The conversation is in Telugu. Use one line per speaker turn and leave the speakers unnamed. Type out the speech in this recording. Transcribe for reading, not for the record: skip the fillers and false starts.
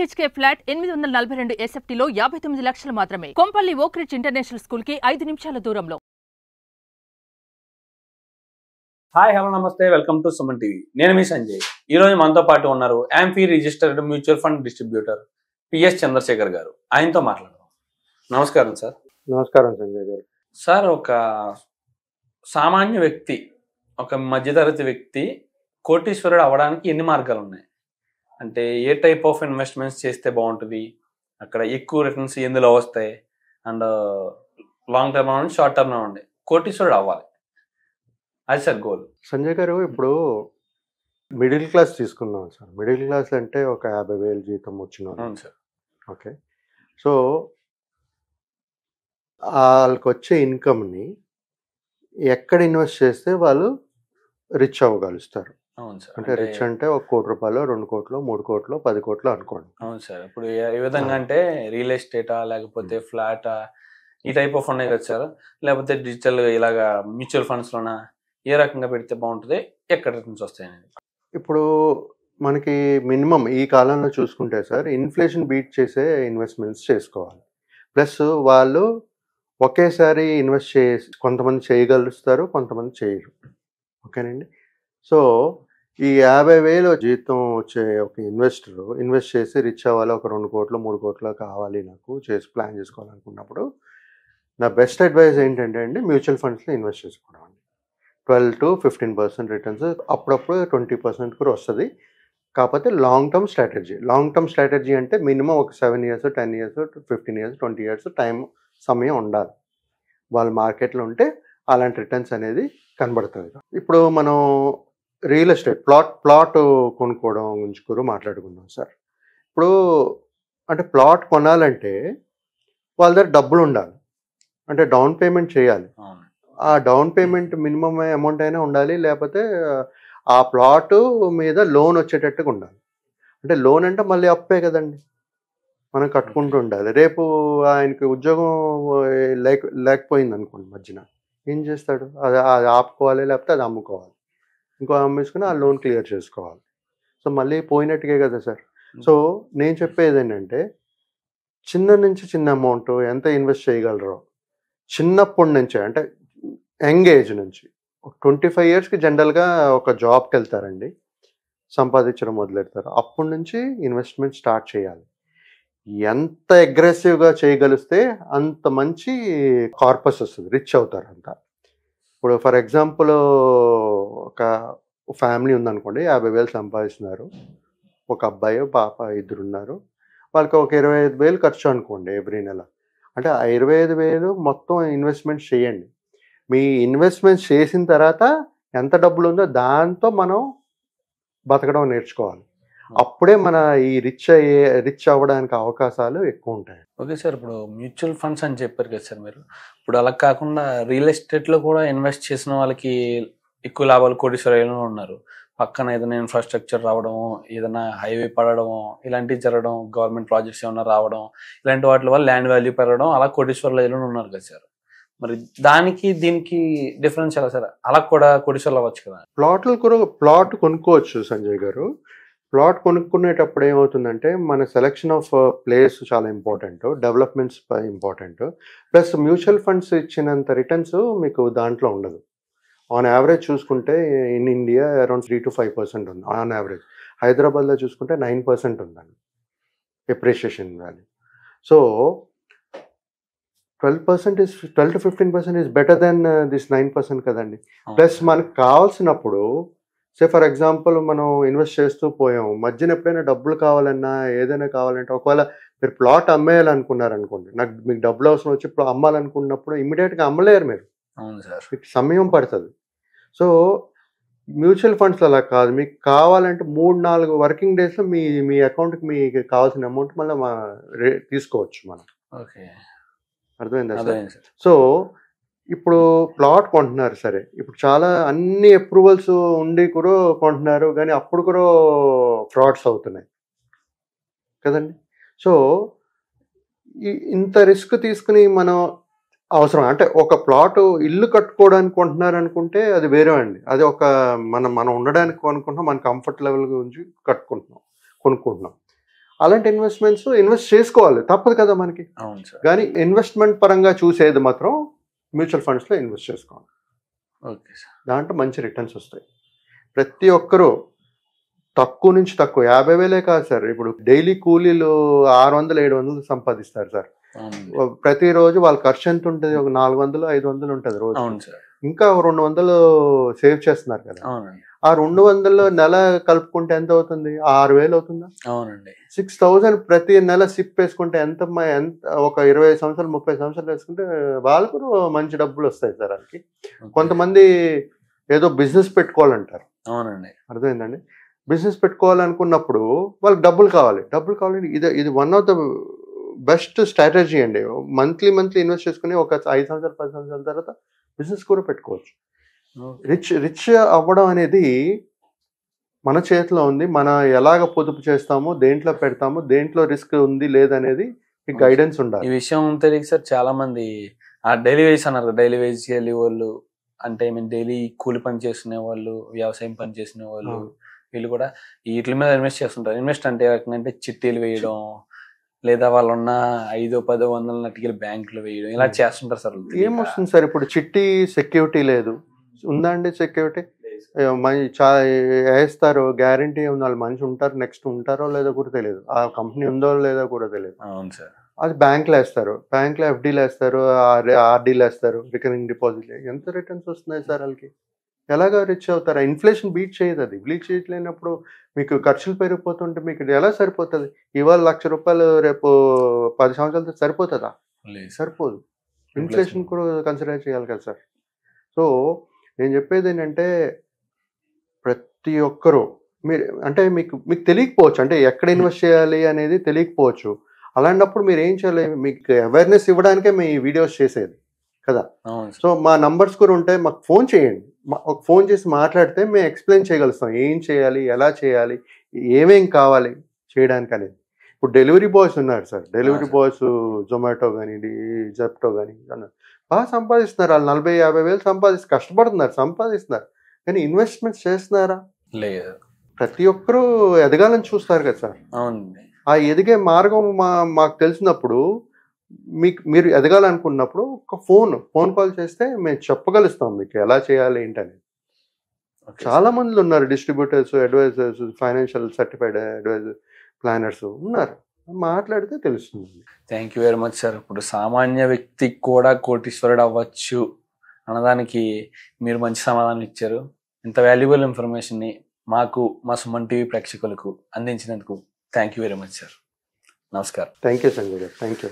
BHK ఫ్లాట్ 842 SFTలో 59 లక్షలు మాత్రమే. కొంపల్లి ఓక్రిడ్జ్ ఇంటర్నేషనల్ స్కూల్ కి 5 నిమిషాల దూరంలో.
హాయ్ హలో నమస్తే, వెల్కమ్ టు సుమన్ టీవీ. నేను మీ సంజయ్. ఈ రోజు మనతో పాటు ఉన్నారు AMFI registered mutual fund distributor P S Chandrashekar గారు. ఆయనతో మాట్లాడదాం. నమస్కారం సార్.
నమస్కారం సంజయ్ గారు.
సార్, ఒక సామాన్య వ్యక్తి, ఒక మధ్యతరగతి వ్యక్తి కోటీశ్వరుడు అవ్వడానికి ఎన్ని మార్గాలు ఉన్నాయి? అంటే ఏ టైప్ ఆఫ్ ఇన్వెస్ట్మెంట్స్ చేస్తే బాగుంటుంది, అక్కడ ఎక్కువ రిటర్న్స్ ఎందులో వస్తాయి, అండ్ లాంగ్ టర్మ్ అవ్వండి, షార్ట్ టర్మ్ అవ్వండి, కోటీశ్వరుడు అవ్వాలి, అది సార్ గోల్.
సంజయ్ గారు, ఇప్పుడు మిడిల్ క్లాస్ తీసుకుందాం సార్. మిడిల్ క్లాస్ అంటే ఒక 50,000 జీతం వచ్చిన
అవును సార్.
ఓకే, సో వాళ్ళకి వచ్చే ఇన్కమ్ని ఎక్కడ ఇన్వెస్ట్ చేస్తే వాళ్ళు రిచ్ అవ్వగలుగుతారు?
అవును సార్.
అంటే రిచ్ అంటే 1 కోటి రూపాయలు, 2 కోట్లు, 3 కోట్లు, 10 కోట్లు అనుకోండి.
అవును సార్. ఇప్పుడు ఏ విధంగా అంటే రియల్ ఎస్టేటా, లేకపోతే ఫ్లాటా, ఈ టైప్ ఆఫ్ ఉన్నాయి కదా సార్, లేకపోతే డిజిటల్ ఇలాగా మ్యూచువల్ ఫండ్స్ లోనా, ఏ రకంగా పెడితే బాగుంటుంది, ఎక్కడ రిటర్న్స్ వస్తాయనేది?
ఇప్పుడు మనకి మినిమం ఈ కాలంలో చూసుకుంటే సార్, ఇన్ఫ్లేషన్ బీట్ చేసే ఇన్వెస్ట్మెంట్స్ చేసుకోవాలి. ప్లస్ వాళ్ళు ఒకేసారి ఇన్వెస్ట్ చేసి కొంతమంది చేయగలుగుతారు, కొంతమంది చేయరు. ఓకేనండి. సో ఈ 50,000 జీతం వచ్చే ఒక ఇన్వెస్టర్ ఇన్వెస్ట్ చేసి రిచ్ అవ్వాలి, ఒక 2 కోట్లు 3 కోట్లు కావాలి నాకు చేసి ప్లాన్ చేసుకోవాలనుకున్నప్పుడు నా బెస్ట్ అడ్వైస్ ఏంటంటే అండి, మ్యూచువల్ ఫండ్స్లో ఇన్వెస్ట్ చేసుకోవడం అండి. 12 to 15% రిటర్న్స్, అప్పుడప్పుడు 20% కూడా వస్తుంది. కాకపోతే లాంగ్ టర్మ్ స్ట్రాటజీ అంటే మినిమం ఒక 7 years, 10 years, 15 years, 20 years సమయం ఉండాలి. వాళ్ళ మార్కెట్లో ఉంటే అలాంటి రిటర్న్స్ అనేది కనబడుతుంది. ఇప్పుడు మనం రియల్ ఎస్టేట్ ప్లాట్ కొనుక్కోవడం గురించి కూడా మాట్లాడుకుందాం సార్. ఇప్పుడు అంటే ప్లాట్ కొనాలంటే వాళ్ళ దగ్గర డబ్బులు ఉండాలి, అంటే డౌన్ పేమెంట్ చేయాలి. ఆ డౌన్ పేమెంట్ మినిమం అమౌంట్ అయినా ఉండాలి, లేకపోతే ఆ ప్లాట్ మీద లోన్ వచ్చేటట్టుగా ఉండాలి. అంటే లోన్ అంటే మళ్ళీ అప్పే కదండి, మనం కట్టుకుంటూ ఉండాలి. రేపు ఆయనకి ఉద్యోగం లేకపోయింది అనుకోండి, మధ్యన ఏం చేస్తాడు? అది ఆపుకోవాలి, లేకపోతే అది అమ్ముకోవాలి, ఇంకో అమ్మేసుకుని ఆ లోన్ క్లియర్ చేసుకోవాలి. సో మళ్ళీ పోయినట్టుగా కదా సార్. సో నేను చెప్పేది ఏంటంటే, చిన్న నుంచి చిన్న అమౌంట్ ఎంత ఇన్వెస్ట్ చేయగలరో చిన్నప్పటి నుంచే, అంటే యంగ్ ఏజ్ నుంచి 25 yearsకి జనరల్గా ఒక జాబ్కి వెళ్తారండి, సంపాదించడం మొదలెడతారు. అప్పటి నుంచి ఇన్వెస్ట్మెంట్ స్టార్ట్ చేయాలి. ఎంత అగ్రెసివ్గా చేయగలిస్తే అంత మంచి కార్పస్ వస్తుంది, రిచ్ అవుతారు అంతా. ఇప్పుడు ఫర్ ఎగ్జాంపుల్ ఒక ఫ్యామిలీ ఉందనుకోండి, 50,000 సంపాదిస్తున్నారు, ఒక అబ్బాయి పాప, 2 ఉన్నారు. వాళ్ళకి ఒక 25,000 ఖర్చు అనుకోండి ఎవ్రీ నెల. అంటే ఆ 25,000 మొత్తం ఇన్వెస్ట్మెంట్ చేయండి. మీ ఇన్వెస్ట్మెంట్ చేసిన తర్వాత ఎంత డబ్బులు ఉందో దాంతో మనం బతకడం నేర్చుకోవాలి. అప్పుడే మన ఈ రిచ్ అవ్వడానికి అవకాశాలు ఎక్కువ ఉంటాయి.
ఓకే సార్, ఇప్పుడు మ్యూచువల్ ఫండ్స్ అని చెప్పారు కదా సార్ మీరు, ఇప్పుడు అలా కాకుండా రియల్ ఎస్టేట్లో కూడా ఇన్వెస్ట్ చేసిన వాళ్ళకి ఎక్కువ లాభాలు, కోటీశ్వరులు ఉన్నారు. పక్కన ఏదైనా ఇన్ఫ్రాస్ట్రక్చర్ రావడం, ఏదైనా హైవే పడడం, ఇలాంటివి జరగడం, గవర్నమెంట్ ప్రాజెక్ట్స్ ఏమైనా రావడం, ఇలాంటి వాటి వల్ల ల్యాండ్ వాల్యూ పెరగడం, అలా కోటీశ్వరులు ఉన్నారు కదా సార్. మరి దానికి దీనికి డిఫరెన్స్ ఎలా సార్? అలా కూడా కోటీశ్వరులు అవ్వచ్చు కదా?
ప్లాట్ కొనుక్కోవచ్చు సంజయ్ గారు. ప్లాట్ కొనుక్కునేటప్పుడు ఏమవుతుందంటే, మన సెలెక్షన్ ఆఫ్ ప్లేస్ చాలా important, developments important. Plus mutual funds ఇచ్చినంత రిటర్న్స్ మీకు దాంట్లో ఉండదు. ఆన్ యావరేజ్ చూసుకుంటే ఇన్ ఇండియా అరౌండ్ 3 to 5% ఉంది ఆన్ యావరేజ్. హైదరాబాద్లో చూసుకుంటే 9% ఉందండి appreciation value. So 12 to 15% is better than this 9% కదండి. ప్లస్ మనకు కావాల్సినప్పుడు, సే ఫర్ ఎగ్జాంపుల్ మనం ఇన్వెస్ట్ చేస్తూ పోయాము, మధ్యన ఎప్పుడైనా డబ్బులు కావాలన్నా, ఏదైనా కావాలంటే, ఒకవేళ మీరు ప్లాట్ అమ్మేయాలనుకున్నారనుకోండి, మీకు డబ్బులు అవసరం వచ్చి ఇప్పుడు అమ్మాలనుకున్నప్పుడు ఇమీడియట్గా అమ్మలేరు మీరు.
అవును సార్,
మీకు సమయం పడుతుంది. సో మ్యూచువల్ ఫండ్స్లో అలా కాదు, మీకు కావాలంటే 3-4 వర్కింగ్ డేస్లో మీ అకౌంట్కి మీకు కావాల్సిన అమౌంట్ మళ్ళీ తీసుకోవచ్చు మనం.
ఓకే,
అర్థమైందా సార్? సో ఇప్పుడు ప్లాట్ కొంటున్నారు సరే, ఇప్పుడు చాలా అన్ని అప్రూవల్స్ ఉండి కూడా కొంటున్నారు, కానీ అప్పుడు కూడా ఫ్రాడ్స్ అవుతున్నాయి కదండి. సో ఇంత రిస్క్ తీసుకుని మనం అవసరం అంటే, ఒక ప్లాట్ ఇల్లు కట్టుకోవడానికి కొంటున్నారు అనుకుంటే అది వేరే అండి. అది ఒక మనం ఉండడానికి కొనుక్కుంటున్నాం, మన కంఫర్ట్ లెవెల్ గురించి కొనుక్కుంటున్నాం. అలాంటి ఇన్వెస్ట్మెంట్స్ ఇన్వెస్ట్ చేసుకోవాలి, తప్పదు కదా మనకి.
అవును సార్.
కానీ ఇన్వెస్ట్మెంట్ పరంగా చూసేది మాత్రం మ్యూచువల్ ఫండ్స్లో ఇన్వెస్ట్ చేసుకోవాలి.
Okay sir.
దాంట్లో మంచి రిటర్న్స్ వస్తాయి. ప్రతి ఒక్కరూ తక్కువ నుంచి తక్కువ 50,000 కాదు సార్, ఇప్పుడు డైలీ కూలీలు 600-700 సంపాదిస్తారు సార్. ప్రతిరోజు వాళ్ళ ఖర్చు ఎంత ఉంటుంది, ఒక 400-500 ఉంటుంది రోజు.
అవును సార్.
ఇంకా 200 సేవ్ చేస్తున్నారు కదా.
అవునండి.
ఆ 200 నెల కలుపుకుంటే ఎంత అవుతుంది, 6,000 అవుతుందా?
అవునండి.
6,000 ప్రతి నెల సిప్ వేసుకుంటే ఎంత ఒక 25 సంవత్సరాలు 30 సంవత్సరాలు వేసుకుంటే వాళ్ళకు మంచి డబ్బులు వస్తాయి సార్. వాళ్ళకి కొంతమంది ఏదో బిజినెస్ పెట్టుకోవాలంటారు.
అవునండి.
అర్థమైందండి. బిజినెస్ పెట్టుకోవాలనుకున్నప్పుడు వాళ్ళకి డబ్బులు కావాలి. ఇది one of the best strategy అండి. మంత్లీ ఇన్వెస్ట్ చేసుకుని ఒక 5 సంవత్సరాలు 10 సంవత్సరాల తర్వాత బిజినెస్ కూడా పెట్టుకోవచ్చు. రిచ్ అవ్వడం అనేది మన చేతిలో ఉంది. మనం ఎలాగ పొదుపు చేస్తామో, దేంట్లో పెడతామో, దేంట్లో రిస్క్ ఉంది లేదనేది మీకు గైడెన్స్ ఉండాలి.
ఈ విషయం తెలియక సార్ చాలా మంది డైలీ వేజ్ అన్నారు. డైలీ వేజ్ వెళ్ళే వాళ్ళు అంటే డైలీ కూలి పని చేసుకునే వాళ్ళు, వ్యవసాయం పని చేసుకునే వాళ్ళు, వీళ్ళు కూడా వీటి మీద ఇన్వెస్ట్ చేస్తుంటారు. ఇన్వెస్ట్ అంటే అంటే చిట్టీలు వేయడం, లేదా వాళ్ళు ఉన్న 5-10 నటికలు బ్యాంకులు వేయడం, ఇలా చేస్తుంటారు సార్.
ఏమొస్తుంది సార్, ఇప్పుడు చిట్టి సెక్యూరిటీ లేదు, ఉందా అండి సెక్యూరిటీ? వేస్తారు, గ్యారంటీ ఉంది, వాళ్ళు మంచి ఉంటారు, నెక్స్ట్ ఉంటారో లేదో కూడా తెలియదు, ఆ కంపెనీ ఉందో లేదో కూడా తెలియదు.
అవును సార్.
అది బ్యాంకులు వేస్తారు, బ్యాంకులో ఎఫ్డీలు వేస్తారు, ఆర్డీలు వేస్తారు, రికరింగ్ డిపాజిట్. ఎంత రిటర్న్స్ వస్తున్నాయి సార్ వాళ్ళకి? ఎలాగా రిచ్ అవుతారు? ఇన్ఫ్లేషన్ బీట్ చేయదు. అది బీట్ చేయలేనప్పుడు మీకు ఖర్చులు పెరిగిపోతుంటే మీకు ఎలా సరిపోతుంది? ఇవాళ ₹1,00,000 రేపు 10 సంవత్సరాలతో సరిపోతుందా? సరిపోదు. ఇన్ఫ్లేషన్ కూడా కన్సిడర్ చేయాలి కదా సార్. సో నేను చెప్పేది ఏంటంటే ప్రతి ఒక్కరూ మీరు అంటే మీకు తెలియకపోవచ్చు, అంటే ఎక్కడ ఇన్వెస్ట్ చేయాలి అనేది తెలియకపోవచ్చు. అలాంటప్పుడు మీరు ఏం చేయాలి, మీకు అవేర్నెస్ ఇవ్వడానికే మీ వీడియోస్ చేసేది కదా. సో మా నంబర్స్ కూడా ఉంటాయి, మాకు ఫోన్ చేయండి. ఒక ఫోన్ చేసి మాట్లాడితే మేము ఎక్స్ప్లెయిన్ చేయగలుగుతాం ఏం చేయాలి, ఎలా చేయాలి, ఏమేం కావాలి చేయడానికి అనేది. ఇప్పుడు డెలివరీ బాయ్స్ ఉన్నారు సార్, డెలివరీ బాయ్స్ జొమాటో కానీ జెప్టో కానీ బాగా సంపాదిస్తున్నారు. వాళ్ళు 40-50 వేలు సంపాదిస్తున్నారు. కానీ ఇన్వెస్ట్మెంట్స్ చేస్తున్నారా?
లేదు.
ప్రతి ఒక్కరూ ఎదగాలని చూస్తారు కదా సార్.
అవునండి.
ఆ ఎదిగే మార్గం మాకు తెలిసినప్పుడు, మీరు ఎదగాలనుకున్నప్పుడు ఒక ఫోన్ కాల్ చేస్తే మేము చెప్పగలుస్తాం మీకు ఎలా చేయాలి ఏంటని. చాలా మంది ఉన్నారు, distributors, advisors, financial certified advisor, planners ఉన్నారు, మాట్లాడితే తెలుస్తుంది.
Thank you very much sir. ఇప్పుడు సామాన్య వ్యక్తికి కూడా కోటీశ్వరుడు అవ్వచ్చు అన్నదానికి మీరు మంచి సమాధానం ఇచ్చారు. ఇంత వాల్యుబుల్ ఇన్ఫర్మేషన్ని మాకు, మా సుమన్ టీవీ ప్రేక్షకులకు అందించినందుకు thank you very much sir. నమస్కారం.
Thank you Sanjay garu. Thank you.